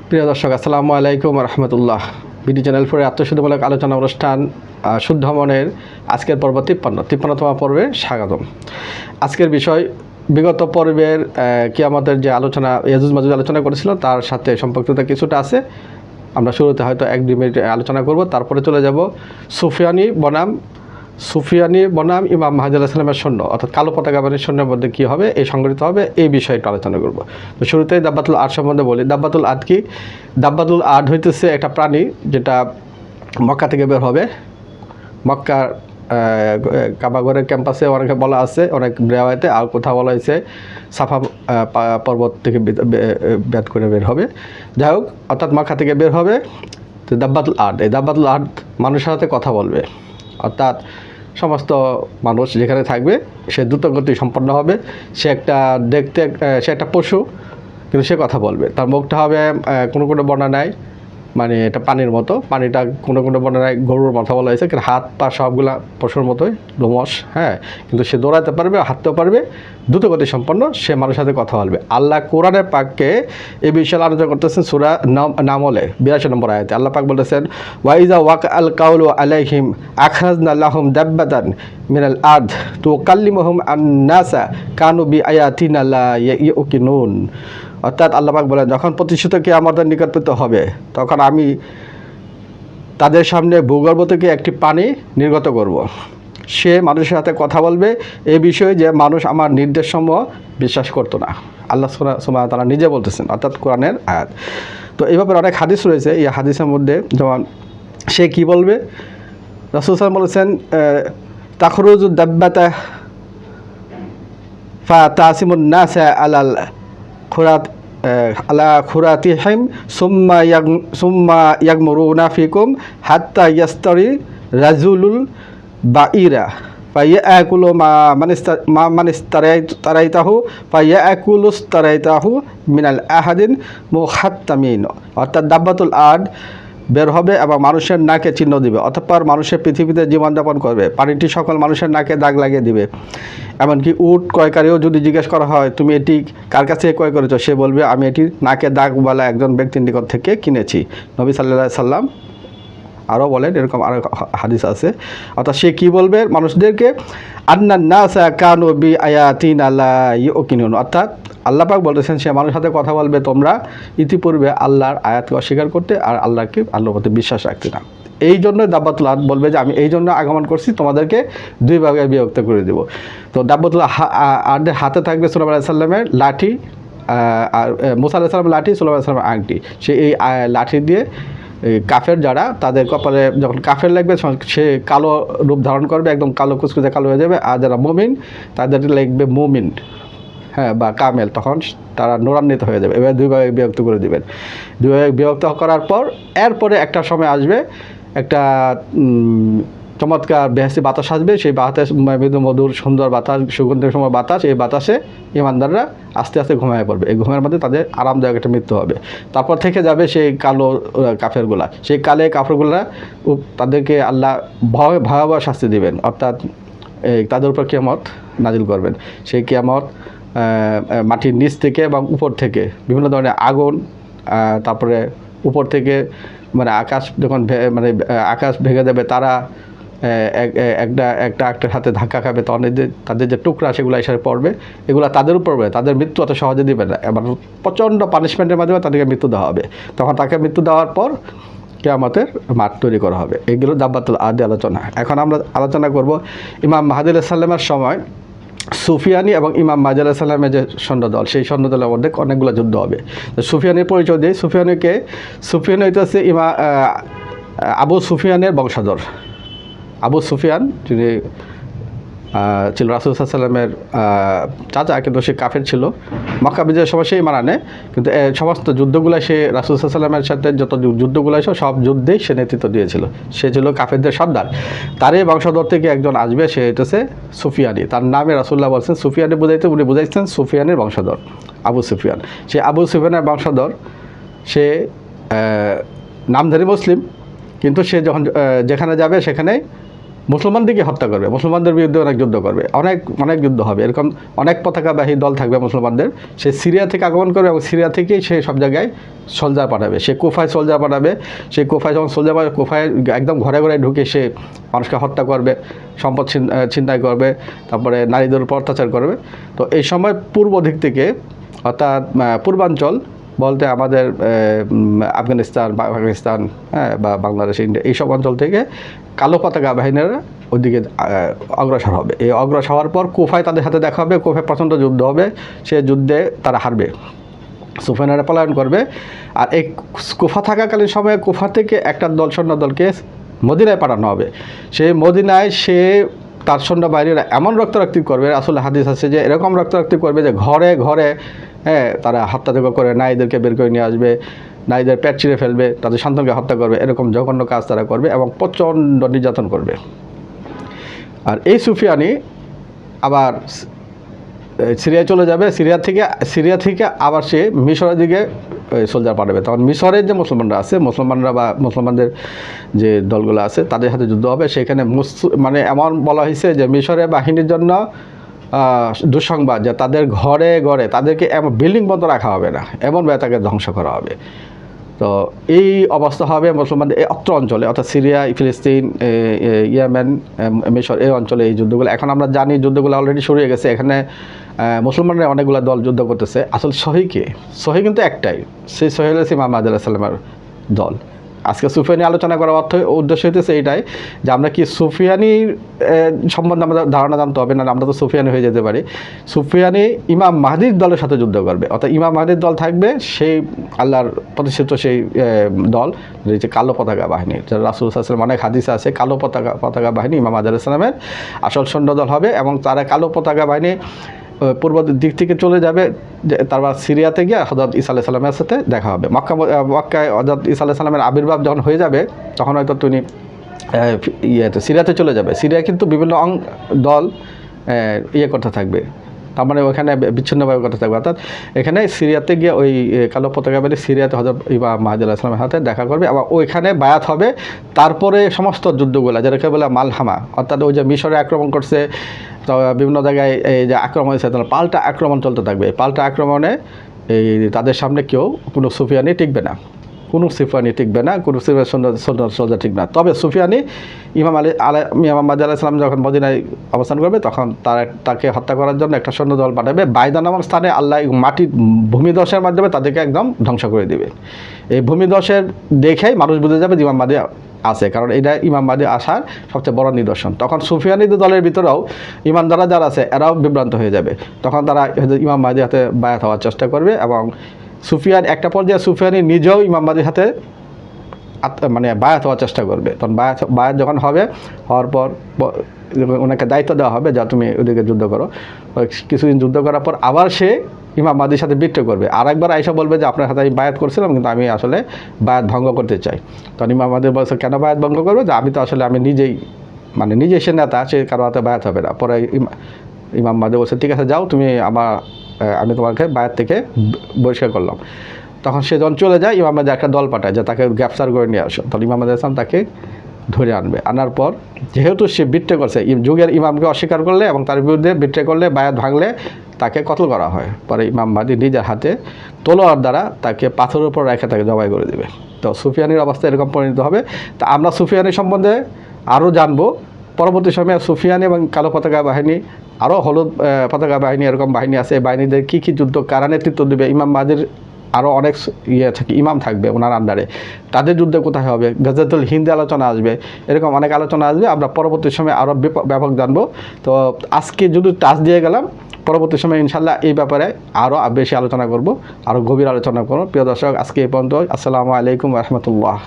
প্রিয় দর্শক, আসসালামু আলাইকুম রহমতুল্লাহ। বিডি চ্যানেল ফোরে আত্মশুদ্ধিমূলক আলোচনা অনুষ্ঠান শুদ্ধ মনের আজকের পর্ব 53তম পর্বে স্বাগতম। আজকের বিষয় বিগত পর্বের কিয়ামতের যে আলোচনা ইয়াজুজ মাজুজ আলোচনা করেছিল তার সাথে সম্পর্কিত কিছুটা আছে। আমরা শুরুতে হয়তো 1-2 মিনিট আলোচনা করব, তারপরে চলে যাব সুফিয়ানি বনাম ইমাম মাহদী আলাইহিস সালামের সৈন্য, অর্থাৎ কালো পতাকা বাহিনীর সৈন্যের মধ্যে কী হবে, এই সংগঠিত হবে, এই বিষয়টা আলোচনা করব। তো শুরুতেই দাব্বাতুল আদ সম্বন্ধে বলি। দাব্বাতুল আদ কি? দাব্বাতুল আদ হইতেছে একটা প্রাণী যেটা মক্কা থেকে বের হবে। মক্কার কাবাগরের ক্যাম্পাসে অনেকে বলা আছে, অনেক রেওয়ায়েতে, আর কোথাও বলা হয়েছে সাফা পর্বত থেকে বেদ করে বের হবে। যাই হোক, অর্থাৎ মক্কা থেকে বের হবে। তো দাব্বাতুল আদ, এই দাব্বাতুল আদ মানুষের সাথে কথা বলবে, অর্থাৎ সমস্ত মানুষ যেখানে থাকবে সে দ্রুতগতি সম্পন্ন হবে। সে একটা পশু, কিন্তু সে কথা বলবে। তার মুখটা হবে কোনো বর্ণনায় মানে এটা পানির মতো, পানিটা কোনো বর্ণনায় গরুর মাথা বলা হয়েছে, কিন্তু হাত পা সবগুলা পশুর মতোই লোমশ, হ্যাঁ। কিন্তু সে দৌড়াতে পারবে, হাঁটতেও পারবে, দ্রুতগতি সম্পন্ন, সে মানুষের সাথে কথা বলবে। আল্লাহ কোরআনে পাককে এই বিষয়ে আলোচনা করতেছেন সূরা নামলে 82 নম্বর আয়াতে। আল্লাহ পাক বলেছেন, ওয়াইজা ওয়াক আল কাউলু আলাইহিম আখরাজনা লাহুম দাব্বাতান মিনাল আরদ তুকাল্লিমুহুম আন-নাসা কানু বিআয়াতিনা লা ইউকিনুন। অর্থাৎ আল্লাহ পাক বলেন, যখন প্রতিশ্রুতকে আমাদের নিকটবর্তী হবে তখন আমি তাদের সামনে ভূগর্ভ থেকে একটি পানি নির্গত করব। সে মানুষের সাথে কথা বলবে এই বিষয়ে যে মানুষ আমার নির্দেশসমূহ বিশ্বাস করতো না। আল্লাহ সুবহানাহু ওয়া তাআলা নিজে বলতেছেন, অর্থাৎ কোরআনের আয়াত। তো এইভাবে অনেক হাদিস রয়েছে। এই হাদিসের মধ্যে যেমন সে কি বলবে, রাসূল সাল্লাল্লাহু আলাইহি ওয়াসাল্লাম বলেছেন, তাখরুজু দাব্বাতা ফা তাসিমুন নাসা আলাল খুরাত আলা খুরাতিহিম সুম্মা ইয়াগমুরুনা ফিকুম হাত্তা ইয়াস্তারি রাজুলুল বাঈরা ফায়াকুলু মানিস্তারাইতাহু ফায়াকুলুস্তারাইতাহু মিনাল আহাদিন মুহাত্তামিন। অর্থাৎ দাব্বাতুল আদ বের হবে এবং মানুষের নাকে চিহ্ন দিবে, অতঃপর মানুষের পৃথিবীতে জীবনযাপন করবে। পানিটি সকল মানুষের নাকে দাগ লাগিয়ে দিবে। এমনকি উট ক্রয়কারীও যদি জিজ্ঞেস করা হয় তুমি এটি কার কাছে ক্রয় করেছো, সে বলবে আমি এটি নাকে দাগওয়ালা একজন ব্যক্তির নিকট থেকে কিনেছি। নবী সাল্লাল্লাহু আলাইহি সাল্লাম আরও বলেন, এরকম আরও হাদিস আছে। অর্থাৎ সে কী বলবে মানুষদেরকে, আন্নান নাসা কানু বিআয়াতিনা লা ইউকিনুন। অর্থাৎ আল্লাহ পাক বলতেছেন সে মানুষের সাথে কথা বলবে তোমরা ইতিপূর্বে আল্লাহর আয়াতকে অস্বীকার করতে আর আল্লাহর প্রতি বিশ্বাস রাখতে না। এই জন্য দাব্বাতুল আদ বলবে যে আমি এই জন্য আগমন করছি, তোমাদেরকে দুই ভাগে বিভক্ত করে দেব। তো দাব্বাতুল আদের হাতে থাকবে সুলাইমান আলাইহিস সালামের লাঠি, আর মুসা আলাইহিস সালামের লাঠি, সুলাইমান আলাইহিস সালামের আংটি। সে এই লাঠি দিয়ে কাফের যারা, তাদের কপালে যখন কাফের লাগবে সে কালো রূপ ধারণ করবে, একদম কালো কুচকুচে কালো হয়ে যাবে। আর যারা মুমিন তাদের লিখবে মুমিন, হ্যাঁ, বা কামেল, তখন তারা নূরান্বিত হয়ে যাবে। এবার দুই ভাগে বিভক্ত করে দেবেন। দুই ভাগে বিভক্ত করার পর এরপরে একটা সময় আসবে, একটা চমৎকার বেহেশতি বাতাস আসবে। সেই বাতাস মৃদু মধুর সুন্দর বাতাস, সুগন্ধের সময় বাতাস, এই বাতাসে ইমানদাররা আস্তে আস্তে ঘুমিয়ে পড়বে। এই ঘুমের মধ্যে তাদের আরামদায়ক একটা মৃত্যু হবে। তারপর থেকে যাবে সেই কালো কাফেরগুলা, সেই কালে কাফেরগুলা, তাদেরকে আল্লাহ ভয়াবহ শাস্তি দিবেন, অর্থাৎ তাদের উপর কিয়ামত নাজিল করবেন। সেই কিয়ামত মাটির নিচ থেকে এবং উপর থেকে বিভিন্ন ধরনের আগুন, তারপরে উপর থেকে মানে আকাশ যখন আকাশ ভেঙে দেবে, তারা একটার সাথে ধাক্কা খাবে, তখন তাদের যে টুকরা সেগুলো এসে পড়বে, এগুলো তাদের উপর পড়বে। তাদের মৃত্যু অত সহজে দিবে না, এবার প্রচণ্ড পানিশমেন্টের মাধ্যমে তাদেরকে মৃত্যু দেওয়া হবে। তখন তাকে মৃত্যু দেওয়ার পর কিয়ামতের মাঠ তৈরি করা হবে। এগুলো দাব্বাতুল আদ আলোচনা। এখন আমরা আলোচনা করব ইমাম মাহদী আলাইহিস সালামের সময় সুফিয়ানি এবং ইমাম মাহদী আলাইহিস সালামের যে সৈন্যদল, সেই সৈন্যদলের মধ্যে অনেকগুলো যুদ্ধ হবে। সুফিয়ানের পরিচয় দিয়ে, সুফিয়ান হইতেছে আবু সুফিয়ানের বংশধর। আবু সুফিয়ান যিনি ছিল রাসূল সাল্লাল্লাহু আলাইহি ওয়াসাল্লামের চাচা, কিন্তু সে কাফের ছিল। মক্কা বিজয়ের সময় সেই মারা নেয়, কিন্তু সমস্ত যুদ্ধগুলো সে রাসূল সাল্লাল্লাহু আলাইহি ওয়াসাল্লামের সাথে যত যুদ্ধগুলো সব যুদ্ধেই সে নেতৃত্ব দিয়েছিল। সে ছিল কাফেরদের সর্দার। তারই বংশধর থেকে একজন আসবে, সে হইতেছে সুফিয়ানি। তার নামে রাসূলুল্লাহ বলছেন সুফিয়ানি, উনি বুঝাইছেন সুফিয়ানের বংশধর আবু সুফিয়ান। সে আবু সুফিয়ানের বংশধর, সে নামধারী মুসলিম, কিন্তু সে যখন যেখানে যাবে সেখানে মুসলমানদেরকে হত্যা করবে, মুসলমানদের বিরুদ্ধে অনেক যুদ্ধ করবে, অনেক অনেক যুদ্ধ হবে। এরকম অনেক পতাকাবাহী দল থাকবে মুসলমানদের। সে সিরিয়া থেকে আগমন করবে এবং সিরিয়া থেকেই সে সব জায়গায় সোলজার পাঠাবে। সে কুফায় সোলজার পাঠাবে। সেই কুফায় যখন সোলজার পাঠাবে, কুফায় একদম ঘরে ঘরে ঢুকে সে মানুষকে হত্যা করবে, সম্পদ ছিনতাই করবে, তারপরে নারীদের উপর অত্যাচার করবে। তো এই সময় পূর্ব দিক থেকে, অর্থাৎ পূর্বাঞ্চল বলতে আমাদের আফগানিস্তান, পাকিস্তান, হ্যাঁ, বা বাংলাদেশ, ইন্ডিয়া, এইসব অঞ্চল থেকে কালো পতাকা বাহিনীরা ওইদিকে অগ্রসর হবে। এই অগ্রসর হওয়ার পর কুফায় তাদের হাতে দেখা হবে। কুফায় প্রচণ্ড যুদ্ধ হবে। সে যুদ্ধে তারা হারবে, সুফিয়ানেরা পলায়ন করবে। আর এই কুফা থাকাকালীন সময়ে কুফা থেকে একটা দল, সৈন্য দলকে মদিনায় পাঠানো হবে। সেই মদিনায় সে তার সৈন্যবাহিনীরা এমন রক্তারক্তি করবে, আসলে হাদিস আছে যে এরকম রক্তারক্তি করবে যে ঘরে ঘরে, হ্যাঁ, তারা হত্যাযোগ্য করে নারীদেরকে বের করে নিয়ে আসবে, নারীদের পেট ছিঁড়ে ফেলবে, তাদের সন্তানকে হত্যা করবে, এরকম জঘন্য কাজ তারা করবে এবং প্রচণ্ড নির্যাতন করবে। আর এই সুফিয়ানি আবার সিরিয়ায় চলে যাবে। সিরিয়া থেকে আবার সে মিশরের দিকে সোলজার পাঠাবে। তখন মিশরের যে মুসলমানরা আছে, মুসলমানরা বা মুসলমানদের যে দলগুলো আছে তাদের সাথে যুদ্ধ হবে। সেখানে মানে এমন বলা হয়েছে যে মিশরের বাহিনীর জন্য দুঃসংবাদ যে তাদের ঘরে ঘরে তাদেরকে এমন বিল্ডিং বন্ধ রাখা হবে না, এমনভাবে তাকে ধ্বংস করা হবে। তো এই অবস্থা হবে মুসলমানদের এই অত্র অঞ্চলে, অর্থাৎ সিরিয়া, ফিলিস্তিন, ইয়েমেন, মিশর, এই অঞ্চলে এই যুদ্ধগুলো। এখন আমরা জানি যুদ্ধগুলো অলরেডি শুরু হয়ে গেছে। এখানে মুসলমানরা অনেকগুলো দল যুদ্ধ করতেছে। আসলে সহি কিন্তু একটাই, সেই সহি হল ইমাম মাহদী আলাইহিস সালামের দল। আজকে সুফিয়ানি আলোচনা করার উদ্দেশ্য হইতেছে এইটাই যে আমরা কি সুফিয়ানির সম্বন্ধে আমাদের ধারণা জানতে হবে, না আমরা তো সুফিয়ানি হয়ে যেতে পারি। সুফিয়ানি ইমাম মাহদির দলের সাথে যুদ্ধ করবে, অর্থাৎ ইমাম মাহদির দল থাকবে সেই আল্লাহর প্রতিষ্ঠিত সেই দল, যে কালো পতাকা বাহিনী। যারা রাসূল সাল্লাল্লাহু আলাইহি ওয়াসাল্লাম অনেক হাদিস আছে, কালো পতাকা বাহিনী ইমাম মাহদী আলাইহিস সালামের আসল সৈন্য দল হবে। এবং তারা কালো পতাকা বাহিনী পূর্ব দিক থেকে চলে যাবে, তারপর সিরিয়াতে গিয়ে হযরত ঈসা আলাইহিস সালামের সাথে দেখা হবে। মক্কায় হযরত ঈসা আলাইহিস সালামের আবির্ভাব যখন হয়ে যাবে, তখন হয়তো তিনি সিরিয়াতে চলে যাবে। সিরিয়া কিন্তু বিভিন্ন দল করতে থাকবে, তার মানে ওখানে বিচ্ছিন্নভাবে করতে থাকবে। অর্থাৎ এখানে সিরিয়াতে গিয়ে ওই কালো পতাকা বাহিনী সিরিয়াতে হযরত ইমাম মাহদী আলাইহিস সালামের হাতে দেখা করবে এবং ওইখানে বায়াত হবে। তারপরে সমস্ত যুদ্ধগুলো যেটাকে বলে মালহামা, অর্থাৎ ওই যে মিশরে আক্রমণ করছে, তো বিভিন্ন জায়গায় এই যে আক্রমণ হয়েছে, পাল্টা আক্রমণ চলতে থাকবে। পাল্টা আক্রমণে এই তাদের সামনে কোনো সুফিয়ানি টিকবে না, কোনো সোলজার টিকবে না। তবে সুফিয়ানি ইমাম মাহদী আলাইহিস সালাম যখন মদিনায় অবস্থান করবে, তখন তাকে হত্যা করার জন্য একটা সৈন্য দল পাঠাবে। বাইদা নামক স্থানে আল্লাহ ভূমিধসের মাধ্যমে তাদেরকে একদম ধ্বংস করে দেবে। এই ভূমিধসের দেখেই মানুষ বুঝে যাবে যে ইমাম মাহদী আছে, কারণ এটা ইমাম মাহদী আসার সবচেয়ে বড় নিদর্শন। তখন সুফিয়ানিদের দলের ভিতরেও ইমানদাররা যারা আছে এরাও বিভ্রান্ত হয়ে যাবে। তখন তারা ইমাম মাহদীর হাতে বায়াত হওয়ার চেষ্টা করবে এবং একটা পর্যায়ে সুফিয়ানি নিজেও ইমাম মাহদীর হাতে মানে বায়াত হওয়ার চেষ্টা করবে। তখন বায়াত যখন হওয়ার পর ওনাকে দায়িত্ব দেওয়া হবে, যা তুমি ওদিকে যুদ্ধ করো। কিছুদিন যুদ্ধ করার পর আবার সে ইমাম মাহদীর সাথে বিট্রে করবে। আর একবার আয়েশা বলবে যে আপনার হাতে আমি বায়াত করছিলাম, কিন্তু আমি আসলে বায়াত ভঙ্গ করতে চাই। তখন ইমাম মাহদী বলছে কেন বায়াত ভঙ্গ করবে, যে আমি তো আসলে নিজেই সে নেতা, সে কারো হাতে বায়াত হবে না। পরে ইমাম মাহদী বলছে ঠিক আছে যাও, আমি তোমাকে বায়াত থেকে বহিষ্কার করলাম। তখন সে যখন চলে যায়, ইমাম মাহদী একটা দল পাঠায় যে তাকে গ্রেফতার করে নিয়ে আসো। তখন ইমাম মাহদী তাকে ধরে আনার পর, যেহেতু সে বিট্রে করছে, যুগের ইমামকে অস্বীকার করলে এবং তার বিরুদ্ধে বিট্রে করলে, বায়াত ভাঙলে তাকে কতল করা হয়। পরে ইমাম মাহদী নিজের হাতে তলোয়ার দ্বারা তাকে পাথরের উপর রেখে তাকে জবাই করে দেবে। তো সুফিয়ানির অবস্থা এরকম পরিণত হবে। তা আমরা সুফিয়ানি সম্বন্ধে আরও জানবো পরবর্তী সময়ে। সুফিয়ানি এবং কালো পতাকা বাহিনী, আরও হলুদ পতাকা বাহিনী, এরকম বাহিনী আছে। এই বাহিনীদের কী কী যুদ্ধ কারা নেতৃত্ব দেবে, ইমাম মাহদীর আরও অনেক ইমাম থাকবে ওনার আন্ডারে, তাদের যুদ্ধে কোথায় হবে, গাজাতুল হিন্দে আলোচনা আসবে, এরকম অনেক আলোচনা আসবে। আমরা পরবর্তী সময়ে আরও ব্যাপক জানবো। তো আজকে যদি টাচ দিয়ে গেলাম, পরবর্তী সময় ইনশাল্লাহ এই ব্যাপারে আরও বেশি আলোচনা করব, আরও গভীর আলোচনা করব। প্রিয় দর্শক, আজকে এই পর্যন্ত। আসসালামু আলাইকুম ওয়া রাহমাতুল্লাহ।